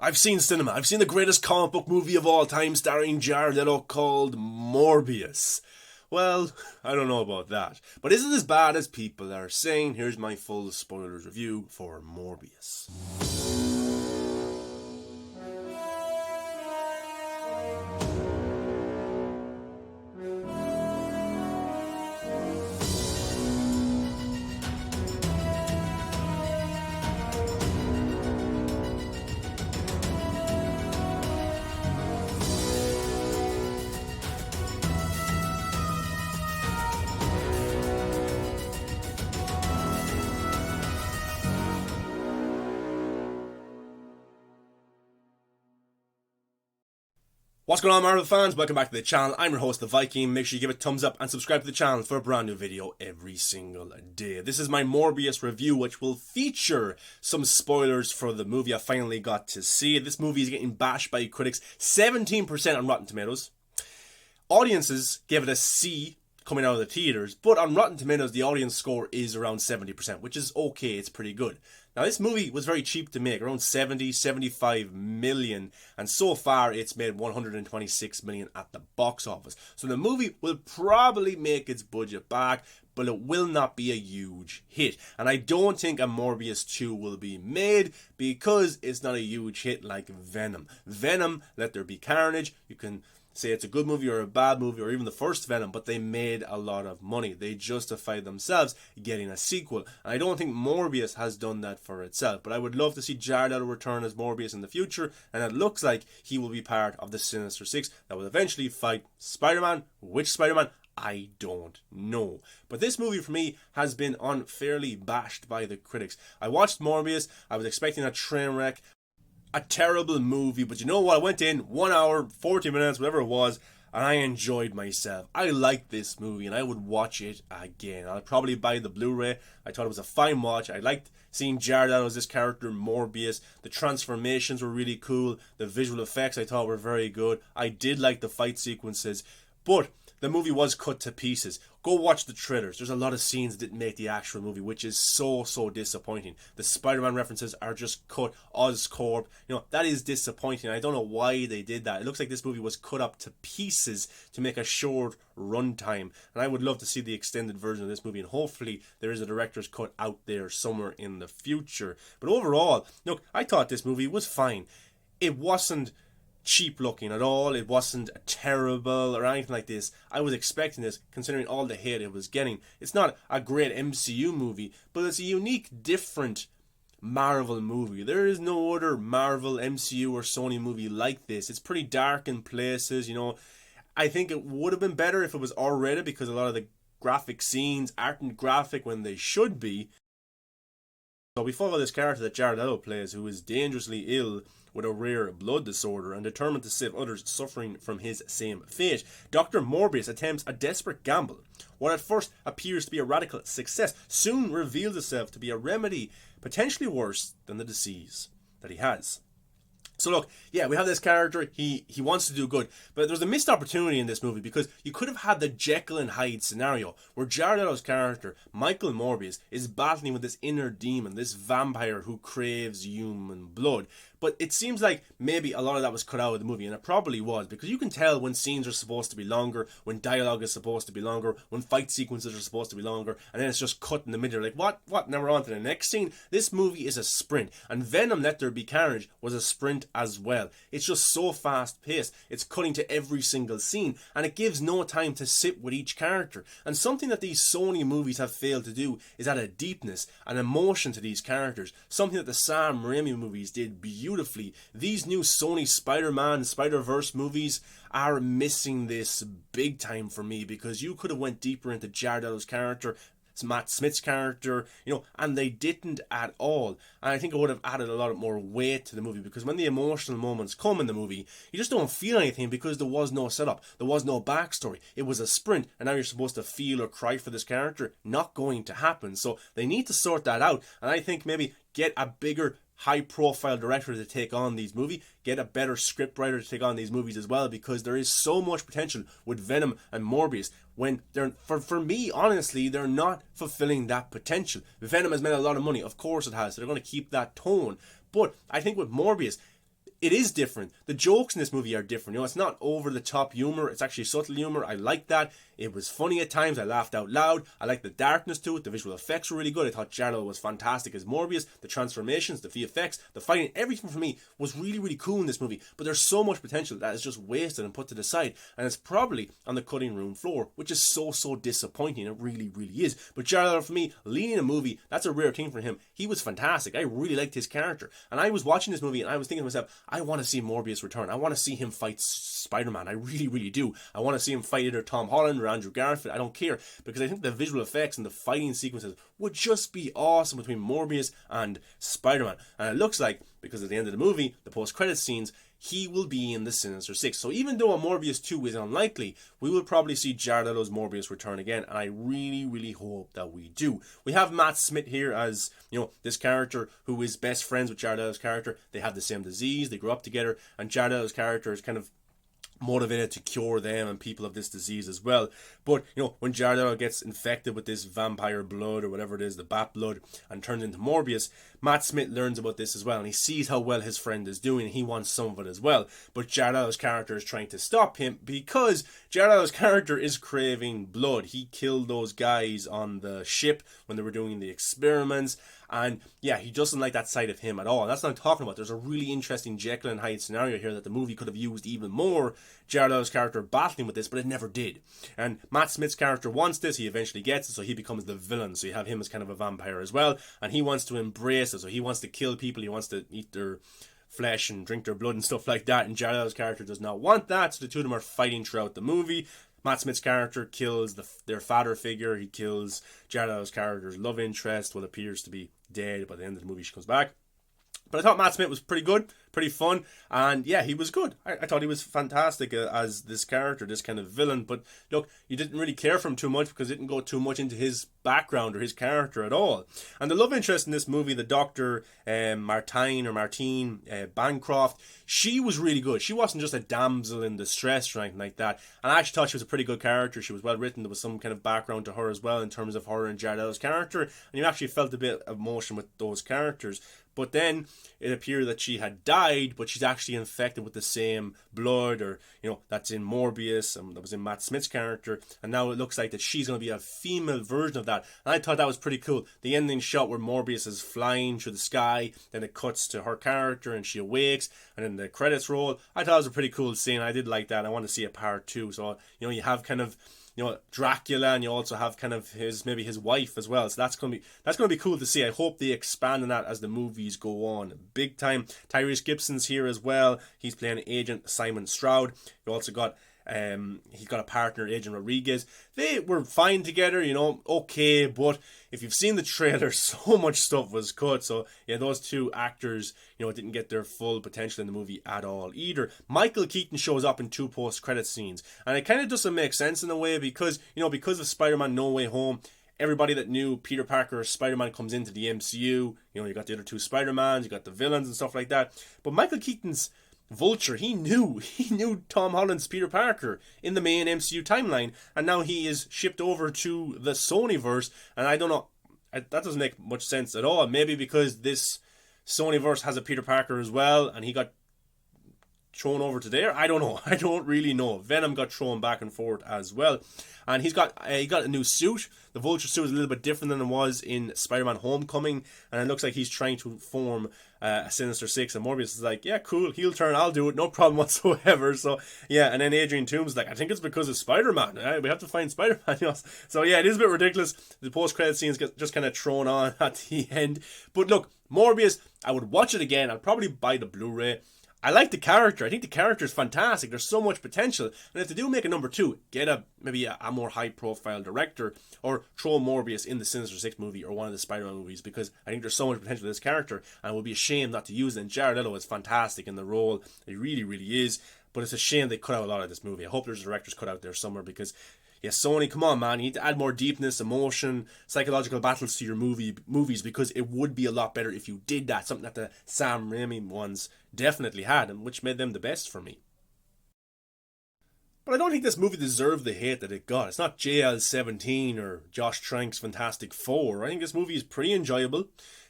I've seen cinema. I've seen the greatest comic book movie of all time starring Jared Leto called Morbius. Well, I don't know about that. But is it as bad as people are saying? Here's my full spoilers review for Morbius. What's going on, Marvel fans? Welcome back to the channel. I'm your host, the Viking. Make sure you give it a thumbs up and subscribe to the channel for a brand new video every single day. This is my Morbius review, which will feature some spoilers for the movie I finally got to see. This movie is getting bashed by critics, 17% on Rotten Tomatoes. Audiences gave it a C coming out of the theaters, but on Rotten Tomatoes, the audience score is around 70%, which is okay. It's pretty good. Now, this movie was very cheap to make, around 75 million, and so far it's made 126 million at the box office. So the movie will probably make its budget back, but it will not be a huge hit. And I don't think a Morbius 2 will be made because it's not a huge hit like Venom. Venom, Let There Be Carnage, you can say it's a good movie or a bad movie or even the first Venom, but they made a lot of money. They justified themselves getting a sequel. And I don't think Morbius has done that for itself, but I would love to see Jared Leto return as Morbius in the future, and it looks like he will be part of the Sinister Six that will eventually fight Spider-Man. Which Spider-Man? I don't know. But this movie for me has been unfairly bashed by the critics. I watched Morbius, I was expecting a train wreck, a terrible movie, but you know what? I went in 1 hour, 40 minutes, whatever it was, and I enjoyed myself. I liked this movie, and I would watch it again. I'll probably buy the Blu-ray. I thought it was a fine watch. I liked seeing Jared Leto as this character, Morbius. The transformations were really cool. The visual effects I thought were very good. I did like the fight sequences, but the movie was cut to pieces. Go watch the trailers. There's a lot of scenes that didn't make the actual movie, which is so disappointing. The Spider-Man references are just cut. Oscorp, that is disappointing. I don't know why they did that. It looks like this movie was cut up to pieces to make a short runtime. And I would love to see the extended version of this movie. And hopefully there is a director's cut out there somewhere in the future. But overall, look, I thought this movie was fine. It wasn't cheap looking at all. It wasn't terrible or anything like this. I was expecting this considering all the hate it was getting. It's not a great MCU movie, but it's a unique, different Marvel movie. There is no other Marvel, MCU or Sony movie like this. It's pretty dark in places, I think it would have been better if it was R-rated because a lot of the graphic scenes aren't graphic when they should be. So we follow this character that Jared Leto plays, who is dangerously ill with a rare blood disorder and determined to save others suffering from his same fate. Dr. Morbius attempts a desperate gamble. What at first appears to be a radical success soon reveals itself to be a remedy potentially worse than the disease that he has. So look, yeah, we have this character, he wants to do good, but there's a missed opportunity in this movie because you could have had the Jekyll and Hyde scenario where Jared Leto's character, Michael Morbius, is battling with this inner demon, this vampire who craves human blood. But it seems like maybe a lot of that was cut out of the movie, and it probably was, because you can tell when scenes are supposed to be longer, when dialogue is supposed to be longer, when fight sequences are supposed to be longer, and then it's just cut in the middle. Like, what? Now we're on to the next scene. This movie is a sprint, and Venom, Let There Be Carnage was a sprint as well. It's just so fast paced. It's cutting to every single scene, and it gives no time to sit with each character. And something that these Sony movies have failed to do is add a deepness, an emotion to these characters. Something that the Sam Raimi movies did beautifully. These new Sony Spider-Man, Spider-Verse movies are missing this big time for me, because you could have went deeper into Jared Leto's character, Matt Smith's character, and they didn't at all. And I think it would have added a lot more weight to the movie, because when the emotional moments come in the movie, you just don't feel anything because there was no setup, there was no backstory. It was a sprint, and now you're supposed to feel or cry for this character. Not going to happen. So they need to sort that out, and I think maybe get a bigger, high-profile director to take on these movies, get a better scriptwriter to take on these movies as well, because there is so much potential with Venom and Morbius. When they're, for me, honestly, they're not fulfilling that potential. Venom has made a lot of money, of course it has, so they're going to keep that tone. But I think with Morbius, it is different. The jokes in this movie are different. You know, it's not over-the-top humor. It's actually subtle humor. I like that. It was funny at times. I laughed out loud. I like the darkness to it. The visual effects were really good. I thought Jared Leto was fantastic as Morbius. The transformations, the VFX, the fighting, everything for me was really, really cool in this movie. But there's so much potential that is just wasted and put to the side. And it's probably on the cutting room floor, which is so disappointing. It really, really is. But Jared Leto, for me, leading a movie, that's a rare thing for him. He was fantastic. I really liked his character. And I was watching this movie and I was thinking to myself, I want to see Morbius return. I want to see him fight Spider-Man. I really, really do. I want to see him fight either Tom Holland or Andrew Garfield. I don't care, because I think the visual effects and the fighting sequences would just be awesome between Morbius and Spider-Man. And it looks like, because at the end of the movie, the post-credit scenes, he will be in the Sinister Six. So even though a Morbius 2 is unlikely, we will probably see Jared Leto's Morbius return again, and I really, really hope that we do. We have Matt Smith here as, you know, this character who is best friends with Jared Leto's character. They have the same disease, they grew up together, and Jared Leto's character is kind of motivated to cure them and people of this disease as well. But, you know, when Jared Leto gets infected with this vampire blood or whatever it is, the bat blood, and turns into Morbius, Matt Smith learns about this as well, and he sees how well his friend is doing, and he wants some of it as well. But Jared Leto's character is trying to stop him, because Jared Leto's character is craving blood. He killed those guys on the ship when they were doing the experiments, and yeah, he doesn't like that side of him at all. And that's what I'm talking about. There's a really interesting Jekyll and Hyde scenario here that the movie could have used even more. Jared Leto's character battling with this, but it never did. And Matt Smith's character wants this. He eventually gets it, so he becomes the villain. So you have him as kind of a vampire as well, and he wants to embrace it. So he wants to kill people. He wants to eat their flesh and drink their blood and stuff like that. And Jared Leto's character does not want that. So the two of them are fighting throughout the movie. Matt Smith's character kills their father figure. He kills Jared Leto's character's love interest, what appears to be dead. By the end of the movie, she comes back. But I thought Matt Smith was pretty good, pretty fun, and yeah, he was good. I thought he was fantastic as this character, this kind of villain. But look, you didn't really care for him too much because it didn't go too much into his background or his character at all. And the love interest in this movie, the doctor, Martine Bancroft, she was really good. She wasn't just a damsel in distress or anything like that. And I actually thought she was a pretty good character. She was well written. There was some kind of background to her as well in terms of her and Jared Leto's character. And you actually felt a bit of emotion with those characters. But then it appeared that she had died, but she's actually infected with the same blood, or, you know, that's in Morbius, and that was in Matt Smith's character. And now it looks like that she's going to be a female version of that. And I thought that was pretty cool. The ending shot where Morbius is flying through the sky, then it cuts to her character and she awakes, and then the credits roll. I thought it was a pretty cool scene. I did like that. I want to see a part 2. So, you know, you have kind of, you know, Dracula, and you also have kind of his wife as well. So that's gonna be cool to see. I hope they expand on that as the movies go on. Big time. Tyrese Gibson's here as well. He's playing Agent Simon Stroud. You also got he's got a partner, Agent Rodriguez. They were fine together, you know, okay, but if you've seen the trailer, so much stuff was cut. So yeah, those two actors, you know, didn't get their full potential in the movie at all either. Michael Keaton shows up in 2 post-credit scenes, and it kind of doesn't make sense in a way, because, you know, because of Spider-Man No Way Home, everybody that knew Peter Parker or Spider-Man comes into the MCU. You know, you got the other 2 Spider-Mans, you got the villains and stuff like that. But Michael Keaton's Vulture, he knew Tom Holland's Peter Parker in the main MCU timeline, and now he is shipped over to the Sonyverse, and I don't know, that doesn't make much sense at all. Maybe because this Sonyverse has a Peter Parker as well, and he got thrown over to there. I don't know. I don't really know. Venom got thrown back and forth as well, and he got a new suit. The Vulture suit is a little bit different than it was in Spider-Man Homecoming, and it looks like he's trying to form a Sinister Six, and Morbius is like, yeah, cool, heel turn, I'll do it, no problem whatsoever. So yeah, and then Adrian Toomes is like, I think it's because of Spider-Man. We have to find Spider-Man. You know? So yeah, it is a bit ridiculous. The post-credit scenes get just kind of thrown on at the end. But look, Morbius, I would watch it again. I'd probably buy the Blu-ray. I like the character. I think the character is fantastic. There's so much potential. And if they do make a number 2, get maybe a more high-profile director, or throw Morbius in the Sinister Six movie or one of the Spider-Man movies, because I think there's so much potential to this character, and it would be a shame not to use it. And Jared Leto is fantastic in the role. He really, really is. But it's a shame they cut out a lot of this movie. I hope there's a director's cut out there somewhere, because yeah, Sony, come on, man. You need to add more deepness, emotion, psychological battles to your movies, because it would be a lot better if you did that. Something that the Sam Raimi ones definitely had, and which made them the best for me. But I don't think this movie deserved the hate that it got. It's not JL-17 or Josh Trank's Fantastic Four. I think this movie is pretty enjoyable.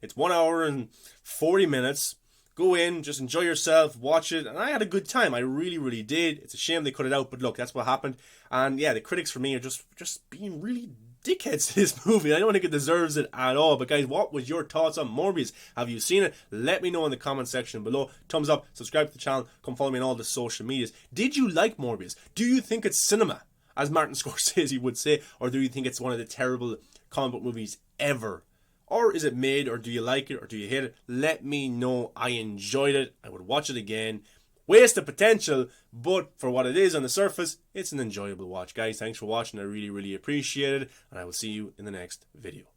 It's 1 hour and 40 minutes. Go in, just enjoy yourself, watch it, and I had a good time. I really, really did. It's a shame they cut it out, but look, that's what happened. And yeah, the critics for me are just being really dickheads to this movie. I don't think it deserves it at all. But guys, what was your thoughts on Morbius? Have you seen it? Let me know in the comment section below. Thumbs up, subscribe to the channel, come follow me on all the social medias. Did you like Morbius? Do you think it's cinema, as Martin Scorsese would say, or do you think it's one of the terrible comic book movies ever? Or is it made, or do you like it, or do you hate it? Let me know. I enjoyed it. I would watch it again. Waste of potential, but for what it is on the surface, it's an enjoyable watch. Guys, thanks for watching. I really, really appreciate it, and I will see you in the next video.